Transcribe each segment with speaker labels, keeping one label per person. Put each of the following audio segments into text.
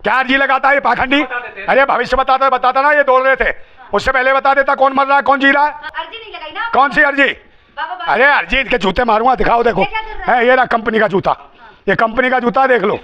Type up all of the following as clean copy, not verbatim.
Speaker 1: क्या अर्जी लगाता है ये पाखंडी? अरे भविष्य बताता ना, ये दौड़ रहे थे, उससे पहले बता देता कौन मर रहा है कौन जी रहा है।
Speaker 2: अर्जी नहीं लगाई ना?
Speaker 1: कौन सी अर्जी? अरे अर्जी के जूते मारूंगा, दिखाओ देखो है, ये रहा कंपनी का जूता, ये कंपनी का जूता देख लो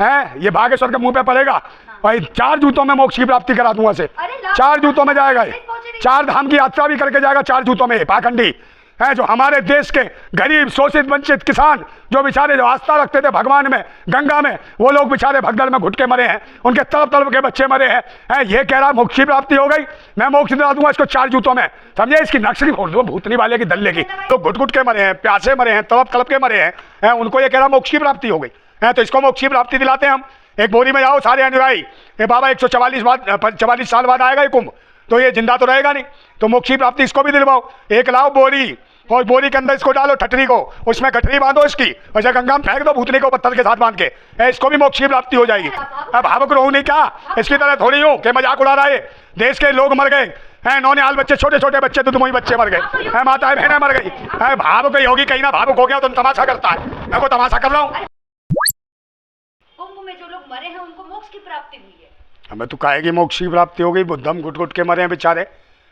Speaker 1: है, ये बागेश्वर के मुंह पे पड़ेगा भाई। 4 जूतों में मोक्ष की प्राप्ति करा दूंगा से, 4 जूतों में जाएगा ये, 4 धाम की यात्रा भी करके जाएगा 4 जूतों में। पाखंडी है जो हमारे देश के गरीब शोषित वंचित किसान जो बेचारे जो आस्था रखते थे भगवान में, गंगा में, वो लोग बेचारे भगदड़ में घुट के मरे हैं, उनके तड़प के बच्चे मरे हैं। ये कह रहा मोक्ष की प्राप्ति हो गई, मैं मोक्ष दिला दूंगा इसको 4 जूतों में। समझे? इसकी नक्सली फोड़ दो, भूतनी वाले की दल्ले की, तो घुट घुट के मरे हैं, प्यासे मरे हैं, तड़प के मरे हैं, उनको ये कह रहा मोक्ष की प्राप्ति हो गई है। तो इसको मोक्ष की प्राप्ति दिलाते हैं हम। एक बोरी में जाओ सारे अनुयायी, ये बाबा 144 साल बाद आएगा ये कुंभ, तो ये जिंदा तो रहेगा नहीं, तो मोक्ष की प्राप्ति इसको भी दिलवाओ। एक लाओ बोरी, और बोरी के अंदर इसको डालो ठटरी को, उसमें गठरी बांधो इसकी, और गंगा में फेंक दो भूतनी को पत्थर के साथ बांध के, इसको भी मोक्ष की प्राप्ति हो जाएगी। अब भावुक रहूं नहीं क्या? इसकी तरह थोड़ी हूँ कि मजाक उड़ा रहा है। देश के लोग मर गए हैं, नौनिहाल बच्चे, छोटे छोटे बच्चे, दुधमुई बच्चे मर गए हैं, माताएं बहनें मर गई है। भावुक होगी कहीं ना, भावुक हो गया तो तमाशा करता है, मैं को तमाशा कर रहा हूँ।
Speaker 2: कुंभ में जो लोग मरे हैं उनको मोक्ष की प्राप्ति हुई है।
Speaker 1: हमें तो कहेगी मोक्ष की प्राप्ति हो गई, बुद्धम घुट घुट के मरे हैं बेचारे,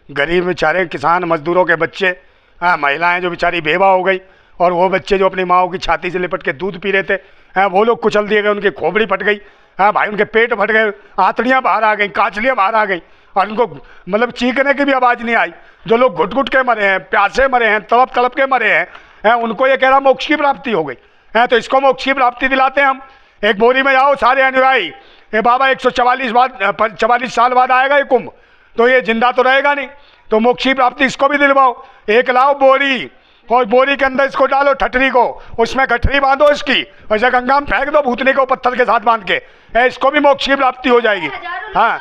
Speaker 1: गरीब बेचारे किसान मजदूरों के बच्चे, हाँ महिलाएं जो बेचारी बेवा हो गई, और वो बच्चे जो अपनी माओ की छाती से लिपट के दूध पी रहे थे, हाँ वो लोग कुचल दिए गए, उनकी खोपड़ी फट गई, हाँ भाई उनके पेट फट गए, आंतड़ियाँ बाहर आ गई, काचलियाँ बाहर आ गई, और उनको मतलब चीखने की भी आवाज़ नहीं आई। जो लोग घुट घुट के मरे हैं, प्यासे मरे हैं, तड़प के मरे हैं, उनको ये कह रहा मोक्ष की प्राप्ति हो गई है। तो इसको मोक्ष की प्राप्ति दिलाते हैं हम। एक बोरी में जाओ सारे अनुयायी, ये बाबा 144 साल बाद आएगा ये कुंभ, तो ये जिंदा तो रहेगा नहीं, तो मोक्ष की प्राप्ति इसको भी दिलवाओ। एक लाओ बोरी, और बोरी के अंदर इसको डालो ठटरी को, उसमें गठरी बांधो इसकी, और गंगा में फेंक दो भूतनी को पत्थर के साथ बांध के, इसको भी मोक्ष की प्राप्ति हो जाएगी। हाँ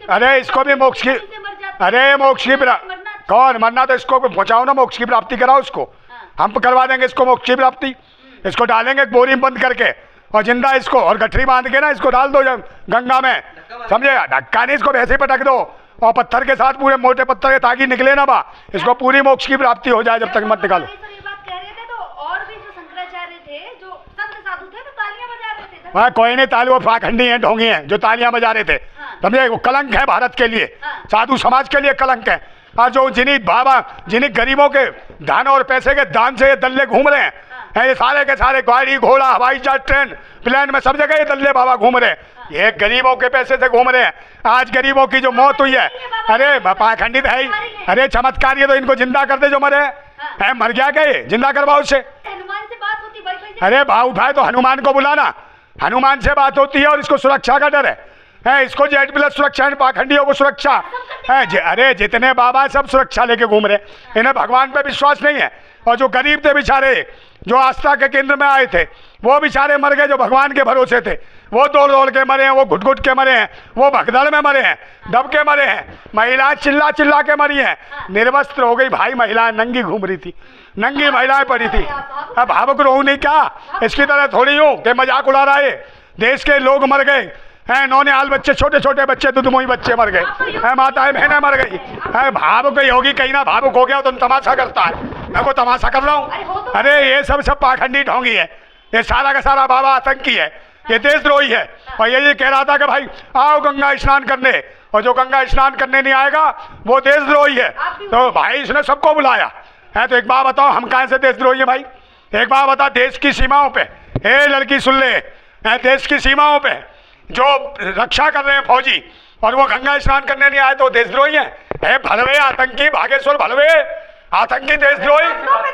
Speaker 1: अरे इसको भी मोक्ष की, अरे मोक्ष की कौन मरना, तो इसको पहुँचाओ ना, मोक्ष की प्राप्ति कराओ उसको, हम करवा देंगे इसको मोक्ष की प्राप्ति। इसको डालेंगे एक बोरी में बंद करके, और जिंदा इसको, और गठरी बांध के ना इसको डाल दो गंगा में, समझे? धक्का नहीं, इसको वैसे ही पटक दो, और पत्थर के साथ पूरे मोटे पत्थर के, ताकि निकले ना बा, इसको पूरी मोक्ष की प्राप्ति हो जाए जब तक मत निकालो।
Speaker 2: ये बात कह रहे थे तो और भी जो शंकराचार्य थे, जो संत साधु थे, तो तालियां बजा रहे थे।
Speaker 1: वहाँ कोई नहीं, ताली वो पाखंडी हैं, ढोंगी हैं जो तालियां बजा रहे थे, समझे? वो कलंक है भारत के लिए, साधु समाज के लिए कलंक है। और जो जिन्हीं गरीबों के धन और पैसे के दान से ये दल्ले घूम रहे हैं, ये सारे के सारे गाड़ी घोड़ा हवाई जहाज ट्रेन प्लेन में सब जगह ये दल्ले बाबा घूम रहे हैं, ये गरीबों के पैसे से घूम रहे हैं। आज गरीबों की जो मौत हुई है, अरे पाखंडित है ही, अरे चमत्कार, ये तो इनको जिंदा कर दे जो मरे हैं। मर गया क्या ये? जिंदा करवाओ उससे।
Speaker 2: हनुमान से बात होती है,
Speaker 1: अरे भाव उठाए तो हनुमान को बुलाना, हनुमान से बात होती है, और इसको सुरक्षा का डर है, इसको जेड प्लस सुरक्षा है, पाखंडियों को सुरक्षा है। अरे जितने बाबा सब सुरक्षा लेके घूम रहे, इन्हें भगवान पे विश्वास नहीं है। और जो गरीब थे बेचारे, जो आस्था के केंद्र में आए थे, वो बेचारे मर गए, जो भगवान के भरोसे थे, वो दौड़ दौड़ के मरे हैं, वो घुट घुट के मरे हैं, वो भगदड़ में मरे हैं, दब के मरे हैं। महिलाएं चिल्ला चिल्ला के मरी हैं, निर्वस्त्र हो गई भाई, महिलाएं नंगी घूम रही थी, नंगी महिलाएं पड़ी थी। अब भावुक रहूं नहीं क्या? इसकी तरह थोड़ी हूँ कि मजाक उड़ा रहा है। देश के लोग मर गए हैं, नौनिहाल बच्चे, छोटे छोटे बच्चे, दुधमुई बच्चे मर गए हैं, माताएं बहनें मर गई है। भावुक होगी कहीं ना, भावुक हो गया तो तमाशा करता है, मैं को तमाशा कर रहा हूँ। अरे ये सब पाखंडी ढोंगी है, ये सारा का सारा बाबा आतंकी है, ये देशद्रोही है। और ये कह रहा था कि भाई आओ गंगा स्नान करने, और जो गंगा स्नान करने नहीं आएगा वो देशद्रोही है। तो भाई इसने सबको बुलाया है। तो एक बात बताओ, हम कहाँ से देशद्रोही है भाई? एक बात बता, देश की सीमाओं पे, ए लड़की सुन ले, देश की सीमाओं पे जो रक्षा कर रहे हैं फौजी, और वो गंगा स्नान करने नहीं आए तो देशद्रोही है। भलवे आतंकी, बागेश्वर भलवे आतंकी देशद्रोही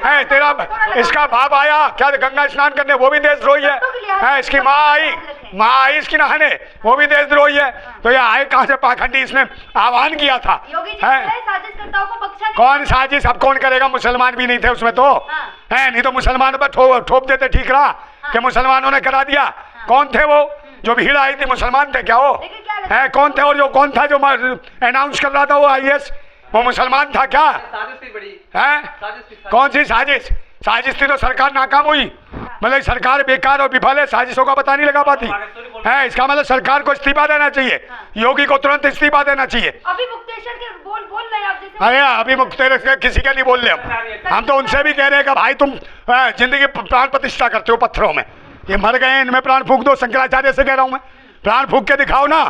Speaker 1: है। तेरा इसका बाप आया क्या गंगा स्नान करने, वो भी देशद्रोही है। इसकी माँ आई इसकी नहाने, वो भी देशद्रोही है। तो ये आए कहाँ से पाखंडी? इसने आह्वान किया था। कौन साजिश? अब कौन करेगा? मुसलमान भी नहीं थे उसमें तो, है नहीं तो मुसलमानों पर ठोप देते, ठीक रहा कि मुसलमानों ने करा दिया। कौन थे वो? जो भीड़ आई थी मुसलमान थे क्या वो? है कौन थे? और जो कौन था जो अनाउंस कर रहा था वो IAS, वो मुसलमान था क्या? है कौन सी साजिश? साजिश थी तो सरकार नाकाम हुई, मतलब सरकार बेकार और विफल है, साजिशों का पता नहीं लगा पाती है। इसका मतलब सरकार को इस्तीफा देना चाहिए, योगी को तुरंत इस्तीफा देना चाहिए।
Speaker 2: अभी मुक्तेश्वर के बोल रहे हैं आप जैसे।
Speaker 1: अरे अभी मुक्तेश्वर किसी का नहीं बोल रहे हम तो उनसे भी कह रहे हैं कि भाई तुम जिंदगी प्राण प्रतिष्ठा करते हो पत्थरों में, ये मर गए, इनमें प्राण फूंक दो। शंकराचार्य से कह रहा हूँ मैं, प्राण फूंक के दिखाओ ना।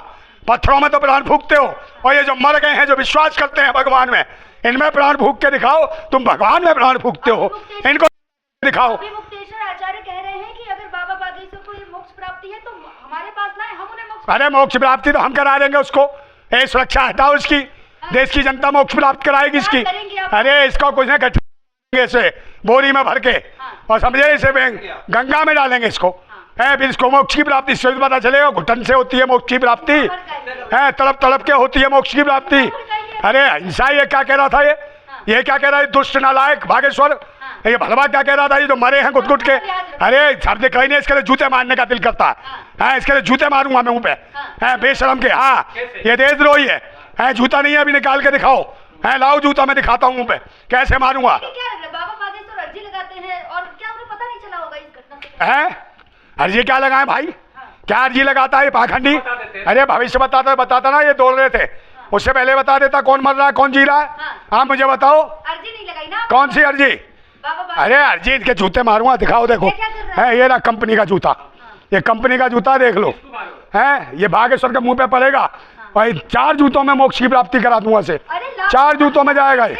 Speaker 1: पत्थरों में तो प्राण फूंकते हो, और ये जो मर गए हैं, जो विश्वास करते हैं भगवान में, इनमें प्राण फूंक के दिखाओ। तुम भगवान में प्राण फूंकते हो, इनको दिखाओ।
Speaker 2: अभी मुक्तेश्वर आचार्य कह रहे हैं कि अगर बाबा बागेश्वर को ये मोक्ष प्राप्ति है तो हमारे पास ना है, हम उन्हें मोक्ष।
Speaker 1: अरे मोक्ष प्राप्ति तो हम करा देंगे उसको। ये सुरक्षा हटाओ इसकी, देश की जनता मोक्ष प्राप्त कराएगी इसकी। अरे इसको कुछ नहीं करेंगे, इसे बोरी में भर के और समझे इसे गंगा में डालेंगे इसको, है फिर इसको मोक्ष की प्राप्ति से पता चलेगा। घुटन से होती है मोक्ष की प्राप्ति, है तड़प तड़प के होती है मोक्ष की प्राप्ति। अरे हिंसा ये क्या कह रहा था, ये क्या कह रहा है दुष्ट नालायक बागेश्वर, ये भलवा क्या कह रहा था, ये जो मरे हैं घुट घुट के। अरे शब्द कहीं नहीं, इसके लिए जूते मारने का दिल करता है, इसके लिए जूते मारूंगा मैं मुंह पे, है बेशरम के। हाँ ये देशद्रोही है, जूता नहीं है अभी निकाल के दिखाओ, है लाओ जूता मैं दिखाता हूँ मुंह पे कैसे मारूंगा।
Speaker 2: क्या लग रहा है बाबा बागेश्वर अर्जी लगाते हैं और क्या उन्हें पता नहीं चला होगा इस घटना से?
Speaker 1: है अर्जी क्या लगाए भाई, क्या अर्जी लगाता है पाखंडी। अरे भविष्य बताता ना, ये दौड़ रहे थे, उससे पहले बता देता कौन मर रहा है कौन जी रहा है। आप मुझे बताओ
Speaker 2: अर्जी नहीं लगाई ना,
Speaker 1: कौन सी अर्जी। अरे अर्जी इनके जूते मारूंगा, दिखाओ देखो, है ये ना कंपनी का जूता, ये कंपनी का जूता देख लो, है ये बागेश्वर के मुंह पे पड़ेगा। भाई 4 जूतों में मोक्ष की प्राप्ति करा दूंगा से, 4 जूतों में जाएगा ये,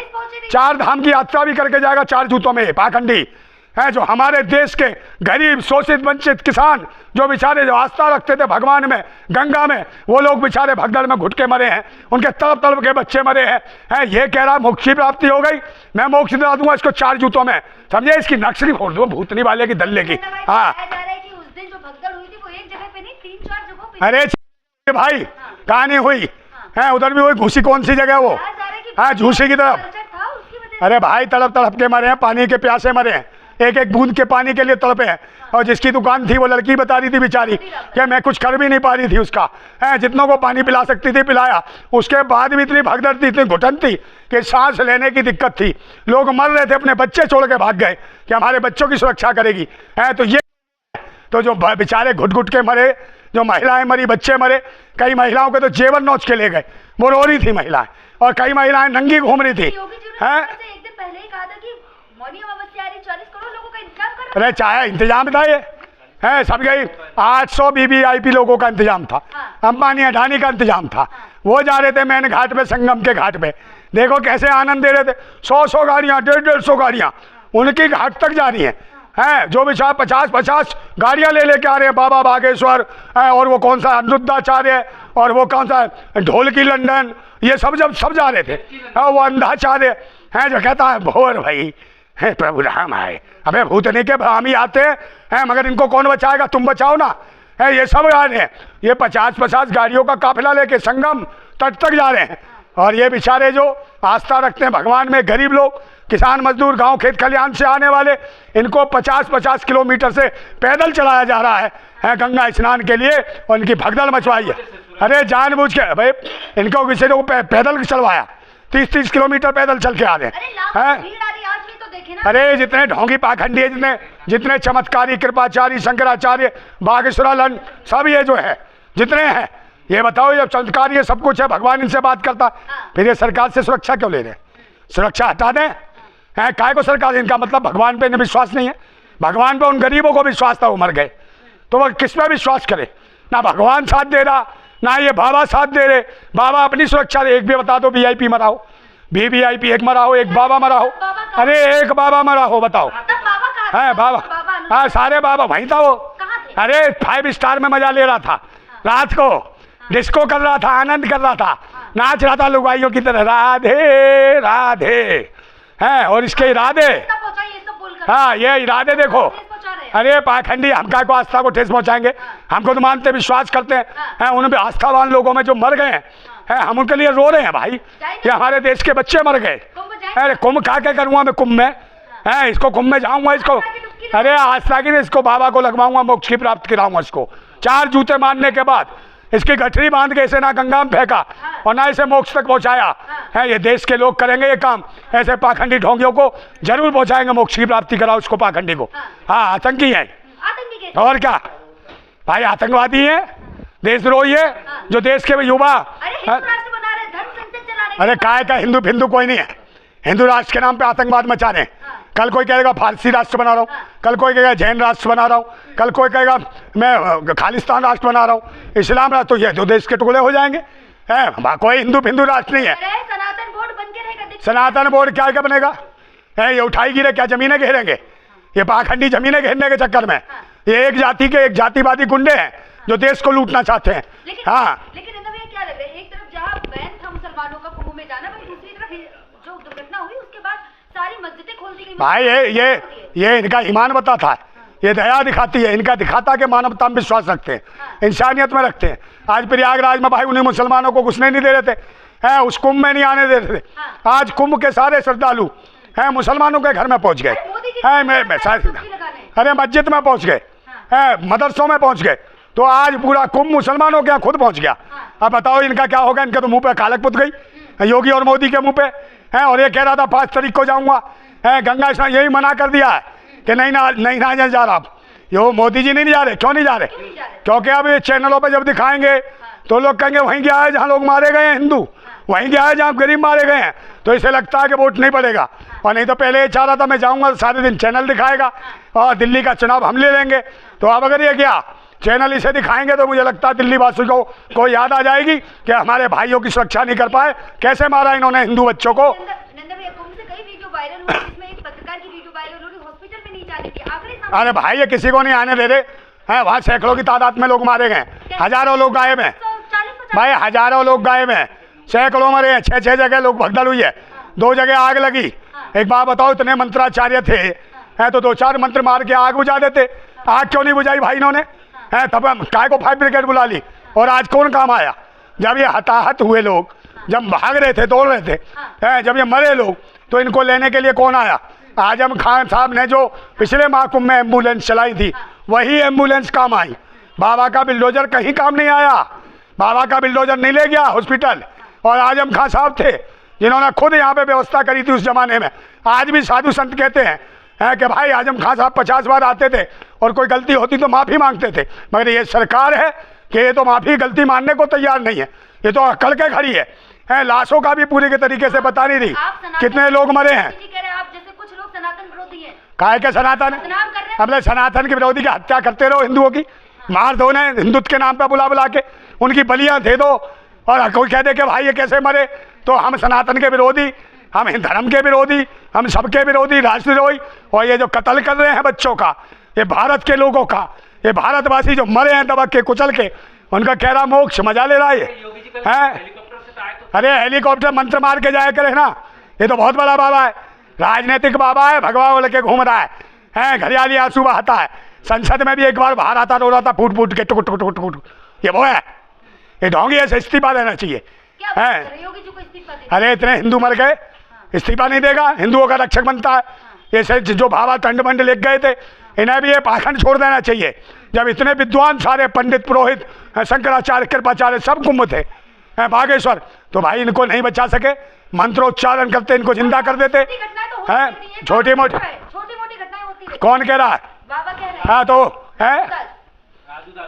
Speaker 1: 4 धाम की यात्रा भी करके जाएगा 4 जूतों में। पाखंडी है जो हमारे देश के गरीब शोषित वंचित किसान, जो बेचारे जो आस्था रखते थे भगवान में, गंगा में, वो लोग बेचारे भगदड़ में घुट के मरे हैं, उनके तड़प तड़प के बच्चे मरे हैं। है ये कह रहा मोक्ष की प्राप्ति हो गई, मैं मोक्ष दिला दूंगा इसको 4 जूतों में, समझे। इसकी नक्सली फोड़ दो भूतनी वाले की दल्ले की। हाँ
Speaker 2: उस दिन जो भगदड़ हुई थी वो एक जगह पे नहीं 3-4 जगहों पे।
Speaker 1: अरे भाई कहानी हुई है, उधर भी हुई, घूसी कौन सी जगह वो, हाँ झूसी की तरफ। अरे भाई तड़प तड़प के मरे हैं, पानी के प्यासे मरे हैं, एक एक बूंद के पानी के लिए तड़पे हैं। और जिसकी दुकान थी वो लड़की बता रही थी बेचारी कि मैं कुछ कर भी नहीं पा रही थी उसका, है जितनों को पानी पिला सकती थी पिलाया, उसके बाद भी इतनी भगदड़ थी, इतनी घुटन थी कि सांस लेने की दिक्कत थी। लोग मर रहे थे, अपने बच्चे छोड़ के भाग गए कि हमारे बच्चों की सुरक्षा करेगी। है तो ये तो जो बेचारे घुट घुट के मरे, जो महिलाएं मरी, बच्चे मरे, कई महिलाओं के तो जेवर नोच के ले गए, वो रो रही थी महिलाएं, और कई महिलाएं नंगी घूम रही थी। है अरे चाहे इंतजाम था ये, है सब गई 800 वीवीआईपी लोगों का इंतजाम था, अंबानी अडानी का इंतजाम था। वो जा रहे थे मैन घाट पे, संगम के घाट पे, देखो कैसे आनंद दे रहे थे। 100 गाड़ियाँ, 150 गाड़ियाँ उनकी घाट तक जा रही हैं, जो बेचारा 50 गाड़ियाँ ले लेके आ रहे हैं बाबा बागेश्वर, और वो कौन सा अनुद्धाचार्य, और वो कौन सा ढोलकी लंदन, ये सब जब सब जा रहे थे। वो अंधाचार्य है जो कहता है भोर भाई है प्रभु राम आए, अबे भूतनी के हम ही आते हैं, मगर इनको कौन बचाएगा, तुम बचाओ ना। है ये सब आ रहे हैं, ये 50 गाड़ियों का काफिला लेके संगम तट तक जा रहे हैं। और ये बेचारे जो आस्था रखते हैं भगवान में, गरीब लोग, किसान मजदूर, गांव खेत खलिहान से आने वाले, इनको 50 किलोमीटर से पैदल चलाया जा रहा है गंगा स्नान के लिए, और इनकी भगदड़ मचवाई है। अरे जानबूझ के भाई इनको किसी ने पैदल चलवाया, 30 किलोमीटर पैदल चल के आ रहे हैं। अरे जितने ढोंगी पाखंडी है, जितने चमत्कारी कृपाचारी शंकराचार्य बागेश्वरानंद सब ये जो है जितने हैं, ये बताओ ये चमत्कारी है, सब कुछ है, भगवान इनसे बात करता, फिर ये सरकार से सुरक्षा क्यों ले रहे हैं। सुरक्षा हटा दें, है काय को सरकार, इनका मतलब भगवान पे इन्हें विश्वास नहीं है। भगवान पे उन गरीबों को विश्वास था, वो मर गए, तो वह किस पे विश्वास करे। ना भगवान साथ दे रहा, ना ये बाबा साथ दे रहे। बाबा अपनी सुरक्षा दे, एक भी बता दो वीआईपी मरा हो, वीवीआईपी एक मरा हो, एक बाबा मरा हो। अरे एक बाबा मरा हो बताओ, है बाबा, हाँ सारे बाबा वहीं था वो। अरे 5 स्टार में मजा ले रहा था, रात को डिस्को कर रहा था, आनंद कर रहा था, नाच रहा था लुगाइयों की तरह, राधे राधे, है और इसके इरादे, हाँ ये इरादे देखो। अरे पाखंडी हम काय को आस्था को ठेस पहुंचाएंगे, हमको तो मानते विश्वास करते हैं, उन भी आस्थावान लोगों में जो मर गए हैं, हम उनके लिए रो रहे हैं भाई कि हमारे देश के बच्चे मर गए। अरे कुंभ खा के करूँगा मैं कुंभ में, है इसको कुंभ में जाऊँगा, इसको अरे आस्था की इसको बाबा को लगवाऊंगा, मोक्ष की प्राप्त कराऊंगा इसको। 4 जूते मारने के बाद इसकी गठरी बांध के इसे ना गंगा में फेंका और ना इसे मोक्ष तक पहुंचाया है। ये देश के लोग करेंगे ये काम, ऐसे पाखंडी ढोंगियों को जरूर पहुंचाएंगे, मोक्ष की प्राप्ति कराओ उसको पाखंडी को। हाँ आतंकी है, और क्या भाई आतंकवादी है, देशद्रोही है, जो देश के युवा। अरे काय का हिंदू कोई नहीं है, हिंदू राष्ट्र के नाम पे आतंकवाद मचा रहे हैं। कल कोई कहेगा फारसी राष्ट्र बना रहा हूँ, कल कोई कहेगा जैन राष्ट्र बना रहा हूँ, कल कोई कहेगा मैं खालिस्तान राष्ट्र बना रहा हूँ, इस्लाम राष्ट्र, तो ये दो देश के टुकड़े हो जाएंगे। है कोई हिंदू राष्ट्र नहीं है।
Speaker 2: सनातन बोर्ड बन के रहेगा।
Speaker 1: सनातन बोर्ड क्या बनेगा? है ये उठाई गिरे क्या जमीनें घेरेंगे? ये पाखंडी जमीनें घेरने के चक्कर में ये एक जाति के एक जातिवादी गुंडे हैं जो देश को लूटना चाहते हैं।
Speaker 2: लेकिन क्या लग रहा है, एक तरफ जहाँ बैन था मुसलमानों का कुंभ में जाना, वहीं दूसरी तरफ जो दुर्घटना हुई उसके बाद सारी मस्जिदें खोल दी गई।
Speaker 1: भाई ये इनका ईमान बताता है, ये दया दिखाती है, इनका दिखाता के मानवता में विश्वास रखते हैं, इंसानियत में रखते हैं। आज प्रयागराज में भाई उन्हें मुसलमानों को घुसने नहीं दे रहे थे, हैं उस कुंभ में नहीं आने दे रहे थे। आज कुंभ के सारे श्रद्धालु हैं मुसलमानों के घर में पहुंच गए, अरे मस्जिद में पहुंच गए, मदरसों में पहुंच गए, तो आज पूरा कुंभ मुसलमानों के यहाँ खुद पहुंच गया। अब बताओ इनका क्या होगा? इनके तो मुंह पे कालक पुत गई योगी और मोदी के मुंह पे है। और ये कह रहा था 5 तारीख को जाऊंगा, गंगा स्नान, यही मना कर दिया है कि नहीं ना जा रहा। यो मोदी जी नहीं जा रहे। क्यों नहीं जा रहे? क्योंकि अब ये चैनलों पे जब दिखाएंगे तो लोग कहेंगे वहीं गया है जहाँ लोग मारे गए हैं हिंदू, वहीं गया है जहाँ गरीब मारे गए हैं, तो इसे लगता है कि वोट नहीं पड़ेगा। और नहीं तो पहले ये चाह रहा था मैं जाऊंगा सारे दिन चैनल दिखाएगा और दिल्ली का चुनाव हम ले लेंगे। तो अब अगर ये गया चैनल इसे दिखाएंगे तो मुझे लगता है दिल्ली वासियों को याद आ जाएगी कि हमारे भाइयों की सुरक्षा नहीं कर पाए, कैसे मारा इन्होंने हिंदू बच्चों को। अरे भाई ये किसी को नहीं आने दे रहे हैं, वहाँ सैकड़ों की तादाद में लोग मारे गए, हजारों लोग गायब हैं भाई, हजारों लोग गायब हैं, सैकड़ों मरे हैं, 6 जगह लोग भगदड़ हुई है, 2 जगह आग लगी। एक बात बताओ, इतने मंत्राचार्य थे हैं तो 2-4 मंत्र मार के आग बुझा देते, आग क्यों नहीं बुझाई भाई इन्होंने? हैं तब काय को 5 ब्रिगेड बुला ली। और आज कौन काम आया? जब ये हताहत हुए लोग, जब भाग रहे थे, दौड़ रहे थे, हैं जब ये मरे लोग, तो इनको लेने के लिए कौन आया? आजम खान साहब ने जो पिछले माह कुंभ में एम्बुलेंस चलाई थी, वही एम्बुलेंस काम आई। बाबा का बिल्डोजर कहीं काम नहीं आया, बाबा का बिल्डोजर नहीं ले गया हॉस्पिटल। और आजम खान साहब थे जिन्होंने खुद यहाँ पे व्यवस्था करी थी उस जमाने में। आज भी साधु संत कहते हैं कि भाई आजम खान साहब 50 बार आते थे और कोई गलती होती तो माफ़ी मांगते थे, मगर ये सरकार है कि ये तो माफ़ी गलती मानने को तैयार नहीं है, ये तो अकड़ के खड़ी है। लाशों का भी पूरी के तरीके से बता नहीं रही कितने लोग मरे हैं। काय के सनातन? अपने सनातन के विरोधी की हत्या करते रहो, हिंदुओं की मार दो, ने हिंदुत्व के नाम पे बुला के उनकी बलियां दे दो। और कोई कह दे कि भाई ये कैसे मरे, तो हम सनातन के विरोधी, हम धर्म के विरोधी, हम सबके विरोधी, राष्ट्रद्रोही। और ये जो कत्ल कर रहे हैं बच्चों का, ये भारत के लोगों का, ये भारतवासी जो मरे हैं दबक के कुचल के, उनका कह रहा मोक्ष मजा ले रहा है। अरे हेलीकॉप्टर मंत्र मार के जाया करे ना, ये तो बहुत बड़ा बाबा है, राजनीतिक बाबा है, भगवा बोल के घूम रहा है, घरियाली आंसू बहाता है। संसद में भी एक बार बाहर आता रो रहा था फूट फूट के, टुक टुक टुक टुक, ये वो है, ये ढोंगी ऐसे इस्तीफा देना चाहिए। अरे इतने हिंदू मर गए, इस्तीफा नहीं देगा? हिंदुओं का रक्षक बनता है। ये जो बाबा टंड मंड लिख गए थे, इन्हें भी ये पाखंड छोड़ देना चाहिए। जब इतने विद्वान सारे पंडित पुरोहित शंकराचार्य कृपाचार्य सब कुंभ थे बागेश्वर, तो भाई इनको नहीं बचा सके, मंत्रोच्चारण करते इनको जिंदा कर देते हैं। छोटी मोटी कौन कह रहा है? हाँ तो है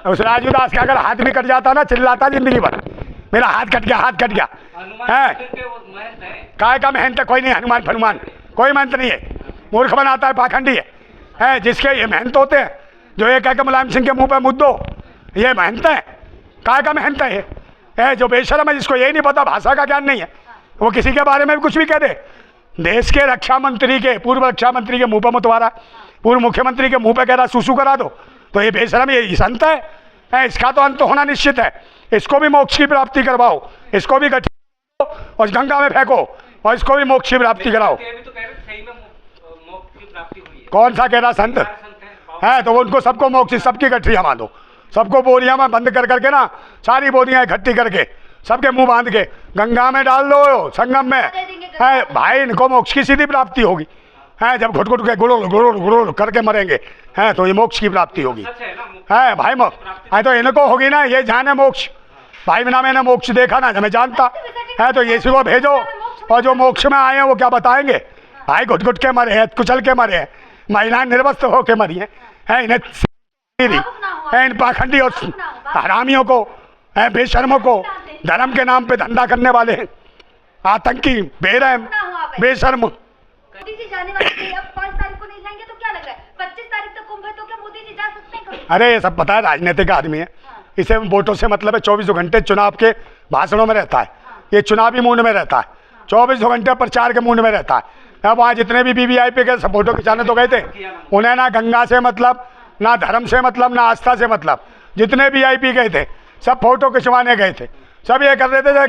Speaker 1: उस राजूदास का अगर हाथ भी कट जाता ना, चिल्लाता जिंदगी भर, मेरा हाथ कट गया, हाथ कट गया है। काय का मेहनत है? कोई नहीं, हनुमान फनुमान कोई मेहनत नहीं है, मूर्ख बनाता है, पाखंडी है। जिसके ये मेहनत होते हैं, जो ये कह के मुलायम सिंह के मुंह पे मुद्दो, ये मेहनत है, काय का मेहनत है। जो बेशरम है, जिसको ये नहीं पता, भाषा का ज्ञान नहीं है, वो किसी के बारे में भी कुछ भी कह दे। देश के रक्षा मंत्री के, पूर्व रक्षा मंत्री के मुंह पे मुतवारा, पूर्व मुख्यमंत्री के मुंह पे कह रहा सूसू करा दो, तो ये बेशरम, ये संत है, इसका तो अंत होना निश्चित है। इसको भी मोक्ष की प्राप्ति करवाओ, इसको भी गठिया और गंगा में फेंको, और इसको भी मोक्ष की प्राप्ति कराओ। कौन सा कह रहा संत है? तो उनको सबको मोक्ष, सबकी गठरिया बांधो, सबको बोरिया में बंद कर करके ना, सारी बोरियां इकट्ठी करके सबके मुंह बांध के गंगा में डाल दो, संगम में है भाई, इनको मोक्ष की सीधी प्राप्ति होगी। है जब घुट घुट के गुड़ोल गुड़ोल गुड़ोल करके मरेंगे, हैं तो ये मोक्ष की प्राप्ति होगी। है भाई है तो इनको होगी ना, ये जाने मोक्ष। भाई बिना मैंने मोक्ष देखा ना, मैं जानता है, तो ये को भेजो, और जो मोक्ष में आए हैं वो क्या बताएंगे? भाई घुट घुट के मरे हैं, कुचल के मरे हैं, महिलाएं निर्वस्त्र होके मरी हैं, इन्हें इन पाखंडी और हरामियों को, बेशर्मों को, धर्म के नाम पे धंधा करने वाले हैं, आतंकी, बेरहम, बेशर्म। अरे ये सब पता है, राजनीतिक आदमी है, इसे वोटों से मतलब है। 24 घंटे चुनाव के भाषणों में रहता है, ये चुनावी मूड में रहता है, 24 घंटे प्रचार के मूड में रहता है। अब वहाँ जितने भी वीवीआईपी के सब फोटो खिंचाने तो गए थे, उन्हें ना गंगा से मतलब, ना धर्म से मतलब, ना आस्था से मतलब। जितने वीआईपी गए थे सब फोटो खिंचवाने गए थे, सब ये कर रहे थे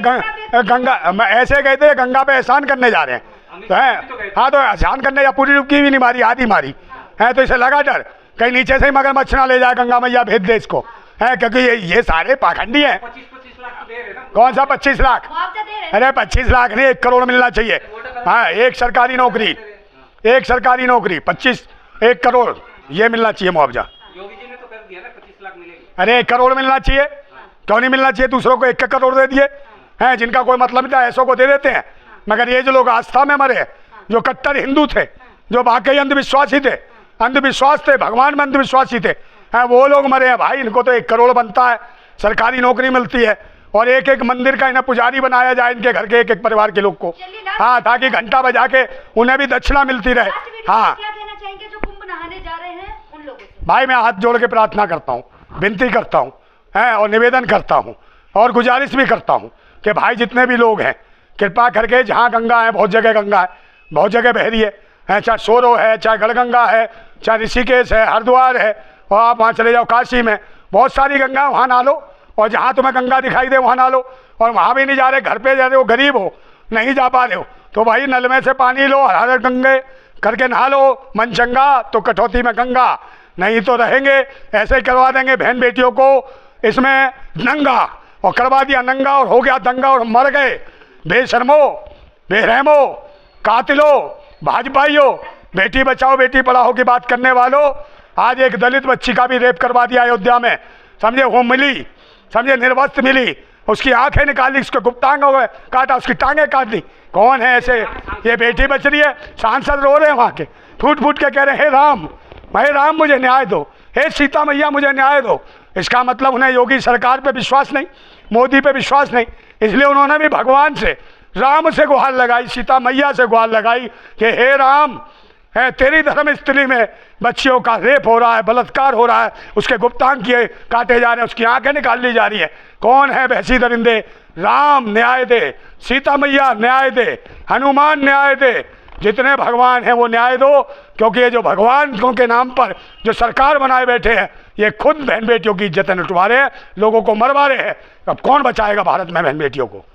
Speaker 1: गंगा, ऐसे गए थे गंगा पे एहसान करने जा रहे हैं, तो है हाँ, तो एहसान करने या पूरी डुबकी भी नहीं मारी, आधी मारी है। तो इसे लगा डर कहीं नीचे से ही मगरमच्छ ना ले जाए, गंगा मैया भेज दे इसको, है, क्योंकि ये सारे पाखंडी हैं।
Speaker 3: 25-25 लाख तो दे रहे हैं ना।
Speaker 1: कौन सा 25 लाख?
Speaker 2: मुआवजा दे रहे हैं।
Speaker 1: अरे 25 लाख नहीं, 1 करोड़ मिलना चाहिए। हाँ, एक सरकारी नौकरी 25, 1 करोड़ ये मिलना चाहिए मुआवजा।
Speaker 3: योगी जी ने तो कर दिया ना, 25 लाख मिलेगी।
Speaker 1: अरे 1 करोड़ मिलना चाहिए, क्यों नहीं मिलना चाहिए? दूसरों को 1 करोड़ दे दिए हैं, जिनका कोई मतलब नहीं था, ऐसों को दे देते हैं। मगर ये जो लोग आस्था में मरे, जो कट्टर हिंदू थे, जो वाकई अंधविश्वासी थे, अंधविश्वास थे, भगवान में अंधविश्वासी थे, हैं, वो लोग मरे हैं भाई। इनको तो 1 करोड़ बनता है, सरकारी नौकरी मिलती है, और एक एक मंदिर का इन्हें पुजारी बनाया जाए, इनके घर के एक एक परिवार के लोग को, हाँ, ताकि घंटा बजा के उन्हें भी दक्षिणा मिलती रहे। हाँ
Speaker 2: क्या कहना चाहेंगे जो कुंभ नहाने जा रहे हैं उन लोगों से?
Speaker 1: भाई, मैं हाथ जोड़ के प्रार्थना करता हूँ, विनती करता हूँ, हैं, और निवेदन करता हूँ, और गुजारिश भी करता हूँ कि भाई जितने भी लोग हैं, कृपा करके, जहाँ गंगा है, बहुत जगह गंगा है, बहुत जगह बह रही है, चाहे सोरो है, चाहे गढ़गंगा है, चाहे ऋषिकेश है, हरिद्वार है, और आप वहाँ चले जाओ काशी में, बहुत सारी गंगा, वहाँ नहा लो, और जहाँ तुम्हें गंगा दिखाई दे वहाँ नहा लो। और वहाँ भी नहीं जा रहे, घर पे जा रहे हो, गरीब हो, नहीं जा पा रहे हो, तो भाई नल में से पानी लो, हर गंगे करके नहा लो। मन चंगा तो कटौती में गंगा, नहीं तो रहेंगे ऐसे ही करवा देंगे बहन बेटियों को इसमें नंगा, और करवा दिया नंगा, और हो गया दंगा, और मर गए बेशर्मो, बेरहमो, कातिलो, भाजपाइयों, बेटी बचाओ बेटी पढ़ाओ की बात करने वालों। आज एक दलित बच्ची का भी रेप करवा दिया अयोध्या में, समझे, वो मिली, समझे, निर्वस्त्र मिली, उसकी आंखें निकाली, उसके गुप्तांग हो गए, काटा, उसकी टांगें काट दी। कौन है ऐसे? ये बेटी बच रही है, सांसद रो रहे हैं वहाँ के, फूट फूट के कह रहे हैं, हे राम मुझे न्याय दो, हे सीता मैया मुझे न्याय दो। इसका मतलब उन्हें योगी सरकार पे विश्वास नहीं, मोदी पे विश्वास नहीं, इसलिए उन्होंने भी भगवान से, राम से गुहार लगाई, सीता मैया से गुहार लगाई कि हे राम, है तेरी धर्म स्त्री में बच्चियों का रेप हो रहा है, बलात्कार हो रहा है, उसके गुप्तांग किए काटे जा रहे हैं, उसकी आंखें निकाल ली जा रही है। कौन है भैंसी दरिंदे? राम न्याय दे, सीता मैया न्याय दे, हनुमान न्याय दे, जितने भगवान हैं वो न्याय दो, क्योंकि ये जो भगवान के नाम पर जो सरकार बनाए बैठे हैं, ये खुद बहन बेटियों की इज्जतें लुटवा रहे हैं, लोगों को मरवा रहे हैं। अब कौन बचाएगा भारत में बहन बेटियों को?